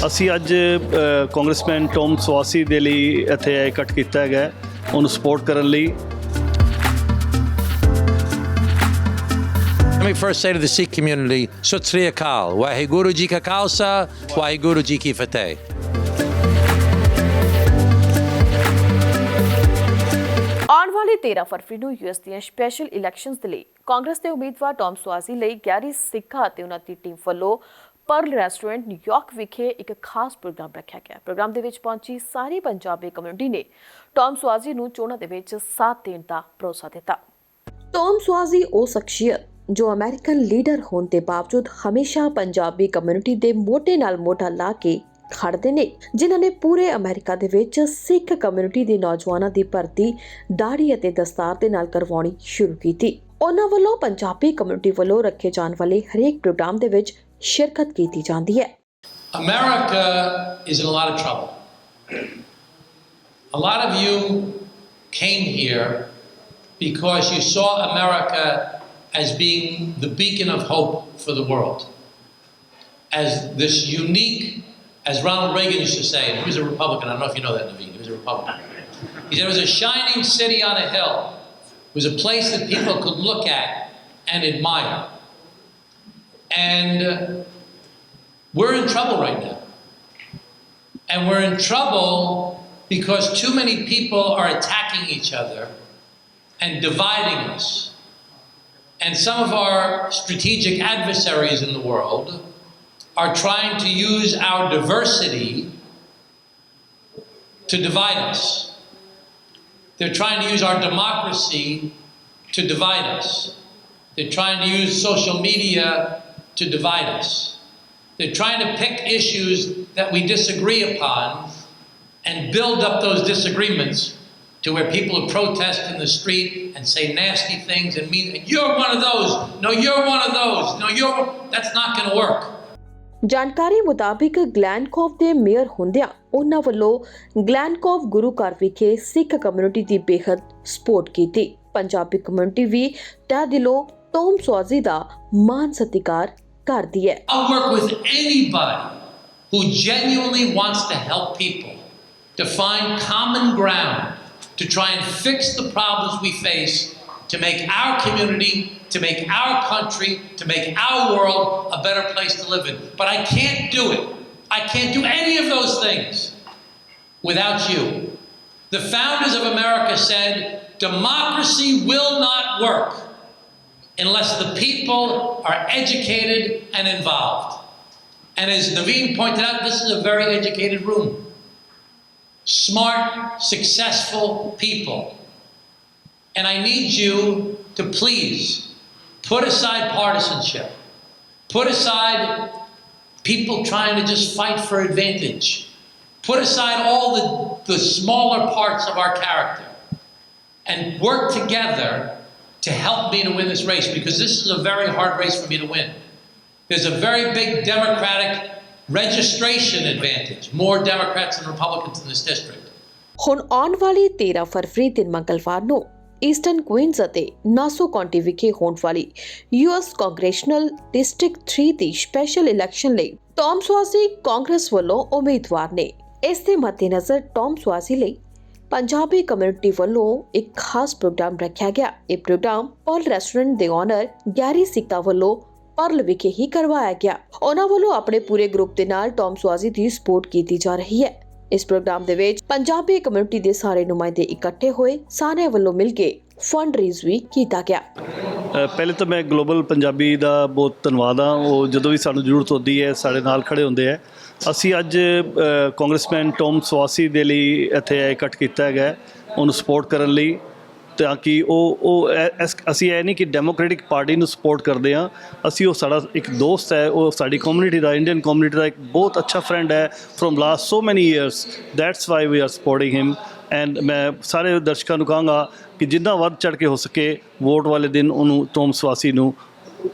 ਅਸੀਂ ਅੱਜ congressman Tom ਸਵਾਸੀ ਦੇ ਲਈ ਇੱਥੇ ਇਕੱਠ ਕੀਤਾ ਹੈਗਾ ਉਹਨੂੰ ਸਪੋਰਟ ਕਰਨ ਲਈ। Let me first say to the Sikh community, Sat Sri Akal, Waheguru Ji Ka Khalsa, Waheguru Ji Ki Fateh. ਆਉਣ ਵਾਲੀ 13 ਫਰਵਰੀ ਨੂੰ ਯੂਐਸ ਦੀਆਂ ਸਪੈਸ਼ਲ ਇਲੈਕਸ਼ਨਸ ਦੇ ਲਈ ਕਾਂਗਰਸ ਦੇ ਉਮੀਦਵਾਰ ਟੌਮ ਸਵਾਜ਼ੀ ਲਈ 11 ਸਿੱਖਾਂ ਅਤੇ ਉਹਨਾਂ ਦੀ ਟੀਮ ਵੱਲੋਂ ਪਰਲ ਰੈਸਟੋਰੈਂਟ ਨਿਊਯਾਰਕ ਵਿਖੇ ਇੱਕ ਖਾਸ ਪ੍ਰੋਗਰਾਮ ਰੱਖਿਆ ਗਿਆ। ਪ੍ਰੋਗਰਾਮ ਦੇ ਵਿੱਚ ਪਹੁੰਚੀ ਸਾਰੀ ਪੰਜਾਬੀ ਕਮਿਊਨਿਟੀ ਨੇ ਟੌਮ ਸਵਾਜ਼ੀ ਨੂੰ ਚੋਣਾਂ ਦੇ ਵਿੱਚ ਸਾਥ ਦੇਣ ਦਾ ਭਰੋਸਾ ਦਿੱਤਾ। ਟੌਮ ਸਵਾਜ਼ੀ ਉਹ ਸ਼ਖਸੀਅਤ ਜੋ ਅਮਰੀਕਨ ਲੀਡਰ ਹੋਣ ਦੇ ਬਾਵਜੂਦ ਹਮੇਸ਼ਾ ਪੰਜਾਬੀ ਕਮਿਊਨਿਟੀ ਦੇ ਮੋਢੇ ਨਾਲ ਮੋਢਾ ਲਾ ਕੇ ਖੜਦੇ ਨੇ, ਜਿਨ੍ਹਾਂ ਨੇ ਪੂਰੇ ਅਮਰੀਕਾ ਦੇ ਵਿੱਚ ਸਿੱਖ ਕਮਿਊਨਿਟੀ ਦੇ ਨੌਜਵਾਨਾਂ ਦੀ ਭਰਤੀ ਦਾੜੀ ਅਤੇ ਦਸਤਾਰ ਦੇ ਨਾਲ ਕਰਵਾਉਣੀ ਸ਼ੁਰੂ ਕੀਤੀ। ਉਹਨਾਂ ਵੱਲੋਂ ਪੰਜਾਬੀ ਕਮਿਊਨਿਟੀ ਵੱਲੋਂ ਰੱਖੇ ਜਾਣ ਵਾਲੇ ਹਰੇਕ ਪ੍ਰੋਗਰਾਮ ਦੇ ਵਿੱਚ ਸ਼ਿਰਕਤ ਕੀਤੀ ਜਾਂਦੀ ਹੈ। America is in a lot of trouble. A lot of you came here because you saw America as being the beacon of hope for the world, as this unique, as Ronald Reagan used to say, and he was a Republican, I don't know if you know that, Naveen, he was a Republican. He said it was a shining city on a hill. It was a place that people could look at and admire. And we're in trouble right now. And we're in trouble because too many people are attacking each other and dividing us. And some of our strategic adversaries in the world are trying to use our diversity to divide us. They're trying to use our democracy to divide us. They're trying to use social media to divide us. They're trying to pick issues that we disagree upon and build up those disagreements to where people will protest in the street and say nasty things and mean, you're one of those, no, you're one of those, no, you're, that's not going to work. ਜਾਣਕਾਰੀ ਮੁਤਾਬਿਕ ਗਲੈਨਕੋਵ ਦੇ mayor ਹੁੰਦਿਆਂ ਉਹਨਾਂ ਵੱਲੋਂ ਗਲੈਨਕੋਵ ਗੁਰੂ ਘਰ ਵਿਖੇ ਸਿੱਖ community ਦੀ ਬੇਹੱਦ support ਕੀਤੀ। ਪੰਜਾਬੀ ਕਮਿਊਨਿਟੀ ਵੀ ਤਹਿ ਦਿਲੋਂ ਟੌਮ ਸਵਾਜ਼ੀ ਦਾ ਮਾਣ ਸਤਿਕਾਰ ਕਰਦੀ ਹੈ। I'll work with anybody who genuinely wants to help people, to find common ground, to try and fix the problems we face, to make our community, to make our country, to make our world a better place to live in. But I can't do it. I can't do any of those things without you. The founders of America said, democracy will not work unless the people are educated and involved. And as Naveen pointed out, this is a very educated room. Smart, successful people. And I need you to please put aside partisanship. Put aside people trying to just fight for advantage. Put aside all the smaller parts of our character and work together to help me to win this race, because this is a very hard race for me to win. There's a very big Democratic registration advantage, more Democrats than Republicans in this district. ਹੁਣ ਆਉਣ ਵਾਲੀ 13 ਫਰਵਰੀ ਦਿਨ ਮੰਗਲਵਾਰ ਨੂੰ eastern Queens ਅਤੇ ਨਾਸੋ County ਵਿਖੇ ਹੋਣ ਵਾਲੀ ਯੂਐਸ ਕਾਂਗਰੈਸ਼ਨਲ ਡਿਸਟ੍ਰਿਕਟ 3 ਦੀ ਸਪੈਸ਼ਲ ਇਲੈਕਸ਼ਨ ਲਈ ਟੌਮ ਸਵਾਜ਼ੀ ਕਾਂਗਰਸ ਵੱਲੋਂ ਉਮੀਦਵਾਰ ਨੇ। ਇਸ ਦੇ ਮੱਦੇਨਜ਼ਰ ਟੌਮ ਸਵਾਜ਼ੀ ਲਈ ਪੰਜਾਬੀ ਕਮਿਊਨਿਟੀ ਵੱਲੋਂ ਇੱਕ ਖਾਸ ਪ੍ਰੋਗਰਾਮ ਰੱਖਿਆ ਗਿਆ। ਇਹ ਪ੍ਰੋਗਰਾਮ ਪਰਲ ਰੈਸਟੋਰੈਂਟ ਦੇ ਓਨਰ ਗੈਰੀ ਸਿੱਖਾ ਵੱਲੋਂ ਪਰਲ ਵਿਖੇ ਹੀ ਕਰਵਾਇਆ ਗਿਆ। ਉਹਨਾਂ ਵੱਲੋਂ ਆਪਣੇ ਪੂਰੇ ਗਰੁੱਪ ਦੇ ਨਾਲ ਟੌਮ ਸਵਾਜ਼ੀ ਦੀ ਸਪੋਰਟ ਕੀਤੀ ਜਾ ਰਹੀ ਹੈ। ਇਸ ਪ੍ਰੋਗਰਾਮ ਦੇ ਵਿੱਚ ਪੰਜਾਬੀ ਕਮਿਊਨਿਟੀ ਦੇ ਸਾਰੇ ਨੁਮਾਇੰਦੇ ਇਕੱਠੇ ਹੋਏ, ਸਾਰਿਆਂ ਵੱਲੋਂ ਮਿਲ ਕੇ ਫੰਡ ਰੇਜ਼ ਵੀ ਕੀਤਾ ਗਿਆ। ਪਹਿਲੇ ਤਾਂ ਮੈਂ ਗਲੋਬਲ ਪੰਜਾਬੀ ਦਾ ਬਹੁਤ ਧੰਨਵਾਦ ਹਾਂ। ਉਹ ਜਦੋਂ ਵੀ ਸਾਨੂੰ ਜ਼ਰੂਰਤ ਹੁੰਦੀ ਹੈ ਸਾਡੇ ਨਾਲ ਖੜੇ ਹੁੰਦੇ ਹੈ। ਅਸੀਂ ਅੱਜ ਕਾਂਗਰਸਮੈਨ ਟੌਮ ਸਵਾਸੀ ਦੇ ਲਈ ਇੱਥੇ ਇਕੱਠ ਕੀਤਾ ਹੈਗਾ ਉਹਨੂੰ ਸਪੋਰਟ ਕਰਨ ਲਈ, ਤਾਂ ਕਿ ਅਸੀਂ ਇਹ ਨਹੀਂ ਕਿ ਡੈਮੋਕ੍ਰੈਟਿਕ ਪਾਰਟੀ ਨੂੰ ਸਪੋਰਟ ਕਰਦੇ ਹਾਂ। ਅਸੀਂ ਉਹ ਸਾਡਾ ਇੱਕ ਦੋਸਤ ਹੈ, ਉਹ ਸਾਡੀ ਕਮਿਊਨਿਟੀ ਦਾ, ਇੰਡੀਅਨ ਕਮਿਊਨਿਟੀ ਦਾ ਇੱਕ ਬਹੁਤ ਅੱਛਾ ਫਰੈਂਡ ਹੈ from last so many years. That's why we are supporting him. And ਮੈਂ ਸਾਰੇ ਦਰਸ਼ਕਾਂ ਨੂੰ ਕਹਾਂਗਾ ਕਿ ਜਿੰਨਾ ਵੱਧ ਚੜ੍ਹ ਕੇ ਹੋ ਸਕੇ ਵੋਟ ਵਾਲੇ ਦਿਨ ਉਹਨੂੰ ਟੌਮ ਸਵਾਸੀ ਨੂੰ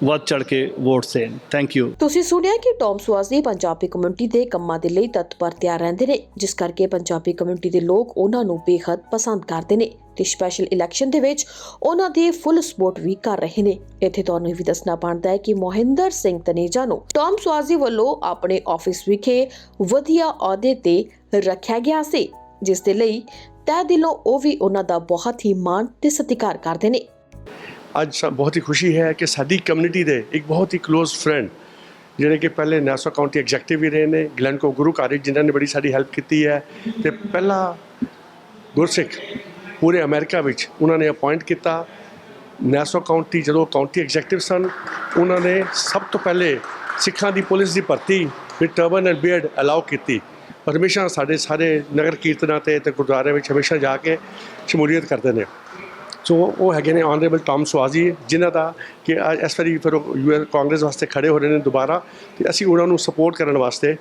ਵੱਧ ਚੜ ਕੇ ਵੋਟ ਦੇਣ। Thank you. ਤੁਸੀਂ ਸੁਣਿਆ ਕਿ ਟੌਮ ਸੁਆਜ਼ੀ ਪੰਜਾਬੀ ਕਮਿਊਨਿਟੀ ਦੇ ਕੰਮਾਂ ਦੇ ਲਈ ਤਤਪਰ ਤਿਆਰ ਰਹਿੰਦੇ ਨੇ, ਜਿਸ ਕਰਕੇ ਪੰਜਾਬੀ ਕਮਿਊਨਿਟੀ ਦੇ ਲੋਕ ਉਹਨਾਂ ਨੂੰ ਬੇਹੱਦ ਪਸੰਦ ਕਰਦੇ ਨੇ ਤੇ ਸਪੈਸ਼ਲ ਇਲੈਕਸ਼ਨ ਦੇ ਵਿੱਚ ਉਹਨਾਂ ਦੀ ਫੁੱਲ ਸਪੋਰਟ ਵੀ ਕਰ ਰਹੇ ਨੇ। ਇੱਥੇ ਤੁਹਾਨੂੰ ਇਹ ਵੀ ਦੱਸਣਾ ਬਣਦਾ ਹੈ ਕਿ ਮੋਹਿੰਦਰ ਸਿੰਘ ਤਨੇਜਾ ਨੂੰ ਟੌਮ ਸੁਆਜ਼ੀ ਵੱਲੋਂ ਆਪਣੇ ਆਫਿਸ ਵਿਖੇ ਵਧੀਆ ਅਹੁਦੇ ਤੇ ਰੱਖਿਆ ਗਿਆ ਸੀ, ਜਿਸ ਦੇ ਲਈ ਤਹਿ ਦਿਲੋਂ ਉਹ ਵੀ ਉਹਨਾਂ ਦਾ ਬਹੁਤ ਹੀ ਮਾਣ ਤੇ ਸਤਿਕਾਰ ਕਰਦੇ ਨੇ। ਅੱਜ ਬਹੁਤ ਹੀ ਖੁਸ਼ੀ ਹੈ ਕਿ ਸਾਡੀ ਕਮਿਊਨਿਟੀ ਦੇ ਇੱਕ ਬਹੁਤ ਹੀ ਕਲੋਜ਼ ਫਰੈਂਡ ਜਿਹੜੇ ਕਿ ਪਹਿਲੇ ਨਾਸਾ ਕਾਉਂਟੀ ਐਗਜ਼ੈਕਟਿਵ ਵੀ ਰਹੇ ਨੇ, ਗਲੈਨਕੋ ਗੁਰੂ ਘਰ ਜਿਨ੍ਹਾਂ ਨੇ ਬੜੀ ਸਾਡੀ ਹੈਲਪ ਕੀਤੀ ਹੈ, ਤੇ ਪਹਿਲਾ ਗੁਰਸਿੱਖ ਪੂਰੇ ਅਮਰੀਕਾ ਵਿੱਚ ਉਹਨਾਂ ਨੇ ਅਪਾਇੰਟ ਕੀਤਾ। ਨਾਸਾ ਕਾਉਂਟੀ ਜਦੋਂ ਕਾਉਂਟੀ ਐਗਜ਼ੈਕਟਿਵ ਸਨ, ਉਹਨਾਂ ਨੇ ਸਭ ਤੋਂ ਪਹਿਲੇ ਸਿੱਖਾਂ ਦੀ ਪੁਲਿਸ ਦੀ ਭਰਤੀ with turban and beard allow ਕੀਤੀ। ਪਰ ਹਮੇਸ਼ਾ ਸਾਡੇ ਸਾਰੇ ਨਗਰ ਕੀਰਤਨਾਂ ਤੇ ਗੁਰਦੁਆਰਿਆਂ ਵਿੱਚ ਹਮੇਸ਼ਾ ਜਾ ਕੇ ਸ਼ਮੂਲੀਅਤ ਕਰਦੇ ਨੇ। ਸੋ ਉਹ ਹੈਗੇ ਨੇ ਆਨਰੇਬਲ ਟੌਮ ਸੁਆਜ਼ੀ, ਜਿਨ੍ਹਾਂ ਦਾ ਕਿ ਇਸ ਵਾਰੀ ਫਿਰ ਕਾਂਗਰਸ ਵਾਸਤੇ ਖੜੇ ਹੋ ਰਹੇ ਨੇ ਦੁਬਾਰਾ, ਅਤੇ ਅਸੀਂ ਉਹਨਾਂ ਨੂੰ ਸਪੋਰਟ ਕਰਨ ਵਾਸਤੇ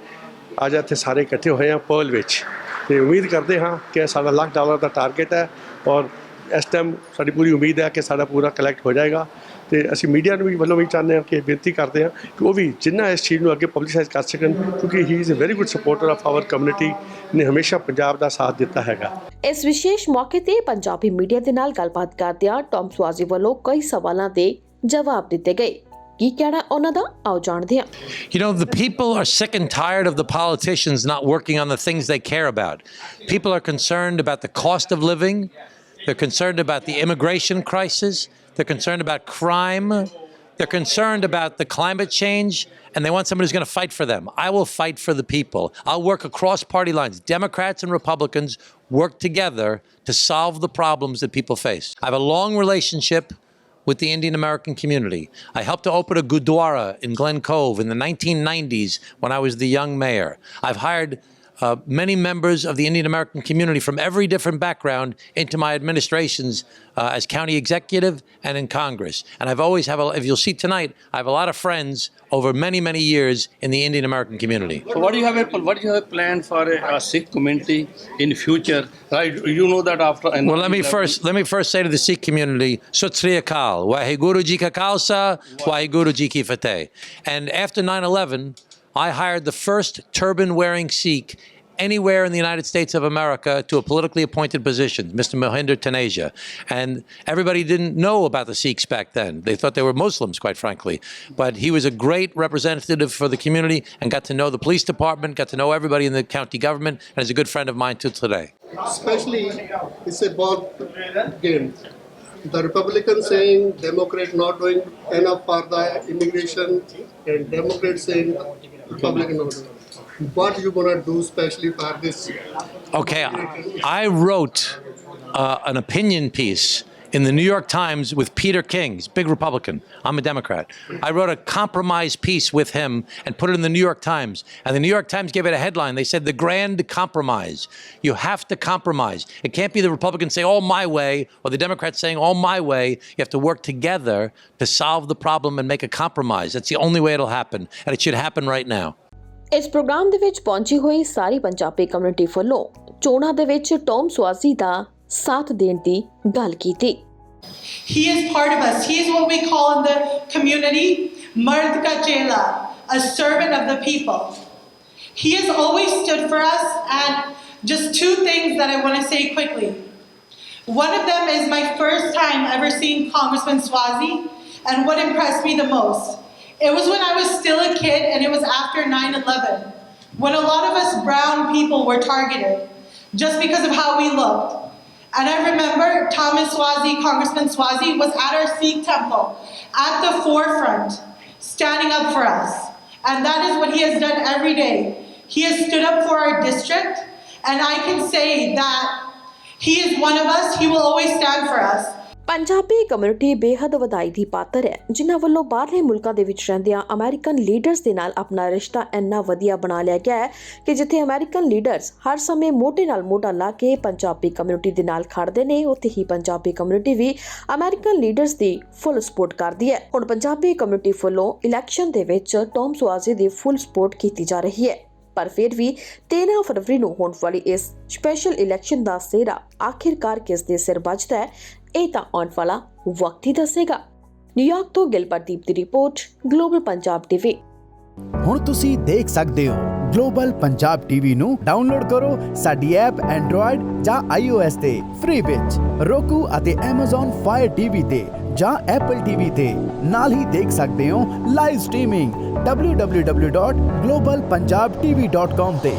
ਅੱਜ ਇੱਥੇ ਸਾਰੇ ਇਕੱਠੇ ਹੋਏ ਹਾਂ ਪਰਲ ਵਿੱਚ, ਅਤੇ ਉਮੀਦ ਕਰਦੇ ਹਾਂ ਕਿ ਸਾਡਾ $1 ਲੱਖ ਦਾ ਟਾਰਗੇਟ ਹੈ, ਔਰ ਇਸ ਟਾਈਮ ਸਾਡੀ ਪੂਰੀ ਉਮੀਦ ਹੈ ਕਿ ਸਾਡਾ ਪੂਰਾ ਕਲੈਕਟ ਹੋ ਜਾਏਗਾ। ਅਤੇ ਅਸੀਂ ਮੀਡੀਆ ਨੂੰ ਵੀ ਵੱਲੋਂ ਵੀ ਚਾਹੁੰਦੇ ਹਾਂ ਕਿ ਬੇਨਤੀ ਕਰਦੇ ਹਾਂ ਕਿ ਉਹ ਵੀ ਜਿੰਨਾ ਇਸ ਚੀਜ਼ ਨੂੰ ਅੱਗੇ ਪਬਲਿਸਾਈਜ਼ ਕਰ ਸਕਣ, ਕਿਉਂਕਿ he is a very good supporter of our community, ਨੇ ਹਮੇਸ਼ਾ ਪੰਜਾਬ ਦਾ ਸਾਥ ਦਿੱਤਾ ਹੈਗਾ। ਇਸ ਵਿਸ਼ੇਸ਼ ਮੌਕੇ ਤੇ ਪੰਜਾਬੀ ਮੀਡੀਆ ਦੇ ਨਾਲ ਗੱਲਬਾਤ ਕਰਦਿਆਂ ਟੌਮ ਸੁਆਜ਼ੀ ਵੱਲੋਂ ਕਈ ਸਵਾਲਾਂ ਦੇ ਜਵਾਬ ਦਿੱਤੇ ਗਏ। ਕੀ ਕਹਿਣਾ ਉਹਨਾਂ ਦਾ, ਆਓ ਜਾਣਦੇ ਹਾਂ। You know, the people are sick and tired of the politicians not working on the things they care about. People are concerned about the cost of living. They're concerned about the immigration crisis. They're concerned about crime. They're concerned about the climate change, and they want somebody who's going to fight for them. I will fight for the people. I'll work across party lines. Democrats and Republicans work together to solve the problems that people face. I have a long relationship with the Indian American community. I helped to open a gurdwara in Glen Cove in the 1990s when I was the young mayor. I've hired many members of the Indian American community from every different background into my administrations as county executive and in Congress. And I've always if you'll see tonight, I have a lot of friends over many, many years in the Indian American community. So what do you have planned for a Sikh community in future? Right, you know that after. Well, let me first say to the Sikh community, Sat Sri Akal, Waheguru Ji Ka Khalsa, Waheguru Ji Ki Fateh. And after 9/11, I hired the first turban-wearing Sikh anywhere in the United States of America to a politically appointed position, Mr. Mohinder Taneja. And everybody didn't know about the Sikhs back then. They thought they were Muslims, quite frankly. But he was a great representative for the community and got to know the police department, got to know everybody in the county government, and is a good friend of mine till today. Especially, it's a ball game. The Republicans saying Democrat not doing enough for the immigration, and Democrats saying Republican not doing. What you gonna do especially for this? Okay, I wrote an opinion piece in the New York Times with Peter King. He's a big Republican. I'm a Democrat. I wrote a compromise piece with him and put it in the New York Times. And the New York Times gave it a headline. They said, "The Grand Compromise." You have to compromise. It can't be the Republicans saying, "all my way," or the Democrats saying, "all my way." You have to work together to solve the problem and make a compromise. That's the only way it'll happen. And it should happen right now. ਇਸ programme ਦੇ ਵਿੱਚ ਪਹੁੰਚੀ ਹੋਈ ਸਾਰੀ Punjabi community ਵੱਲੋਂ ਚੋਣਾਂ ਦੇ ਵਿੱਚ Tom ਸੁਆਜ਼ੀ ਦਾ ਸਾਥ ਦੇਣ ਦੀ ਗੱਲ ਕੀਤੀ। He is part of us. He is what we call in the community Mard ka chela, a servant of the people. He has always stood for us, and just two things that I want to say quickly. One of them is my first time ever seeing Congressman Suozzi, and what impressed me the most. It was when I was still a kid, and it was after 9/11, when a lot of us brown people were targeted just because of how we looked. And I remember Thomas Suozzi, Congressman Suozzi, was at our Sikh temple at the forefront, standing up for us. And that is what he has done every day. He has stood up for our district, and I can say that he is one of us. He will always stand for us. Punjabi community ਬੇਹੱਦ ਵਧਾਈ ਦੀ ਪਾਤਰ ਹੈ, ਜਿਨ੍ਹਾਂ ਵੱਲੋਂ ਬਾਹਰਲੇ ਮੁਲਕਾਂ ਦੇ ਵਿੱਚ ਰਹਿੰਦਿਆਂ ਅਮਰੀਕਨ ਲੀਡਰਸ ਦੇ ਨਾਲ ਆਪਣਾ ਰਿਸ਼ਤਾ ਇੰਨਾ ਵਧੀਆ ਬਣਾ ਲਿਆ ਗਿਆ ਹੈ ਕਿ ਜਿੱਥੇ ਅਮਰੀਕਨ ਲੀਡਰਸ ਹਰ ਸਮੇਂ ਮੋਢੇ ਨਾਲ ਮੋਢਾ ਲਾ ਕੇ ਪੰਜਾਬੀ ਕਮਿਊਨਿਟੀ ਦੇ ਨਾਲ ਖੜਦੇ ਨੇ, ਉੱਥੇ ਹੀ ਪੰਜਾਬੀ ਕਮਿਊਨਿਟੀ ਵੀ ਅਮਰੀਕਨ ਲੀਡਰਸ ਦੀ ਫੁੱਲ ਸਪੋਰਟ ਕਰਦੀ ਹੈ। ਹੁਣ ਪੰਜਾਬੀ ਕਮਿਊਨਿਟੀ ਵੱਲੋਂ ਇਲੈਕਸ਼ਨ ਦੇ ਵਿੱਚ ਟੌਮ ਸੁਆਜ਼ੀ ਦੀ ਫੁੱਲ ਸਪੋਰਟ ਕੀਤੀ ਜਾ ਰਹੀ ਹੈ। ਪਰ ਫਿਰ ਵੀ 13 ਫਰਵਰੀ ਨੂੰ ਹੋਣ ਵਾਲੀ ਇਸ ਸਪੈਸ਼ਲ ਇਲੈਕਸ਼ਨ ਦਾ ਸਿਹਰਾ ਆਖਿਰਕਾਰ ਕਿਸ ਦੇ ਸਿਰ ਵੱਜਦਾ ਹੈ, ਇਹ ਤਾਂ ਆਉਣ ਵਾਲਾ ਵਕਤ ਹੀ ਦੱਸੇਗਾ। ਨਿਊਯਾਰਕ ਤੋਂ ਗਿਲਪਰਦੀਪ ਦੀ ਰਿਪੋਰਟ, ਗਲੋਬਲ ਪੰਜਾਬ ਟੀਵੀ। ਹੁਣ ਤੁਸੀਂ ਦੇਖ ਸਕਦੇ ਹੋ ਗਲੋਬਲ ਪੰਜਾਬ ਟੀਵੀ ਨੂੰ ਡਾਊਨਲੋਡ ਕਰੋ ਸਾਡੀ ਐਪ ਐਂਡਰੋਇਡ ਜਾਂ iOS ਤੇ ਫ੍ਰੀ ਵਿੱਚ, roku ਅਤੇ Amazon Fire TV ਤੇ ਜਾਂ Apple TV ਤੇ। ਨਾਲ ਹੀ ਦੇਖ ਸਕਦੇ ਹੋ ਲਾਈਵ ਸਟ੍ਰੀਮਿੰਗ www.globalpunjabtv.com ਤੇ।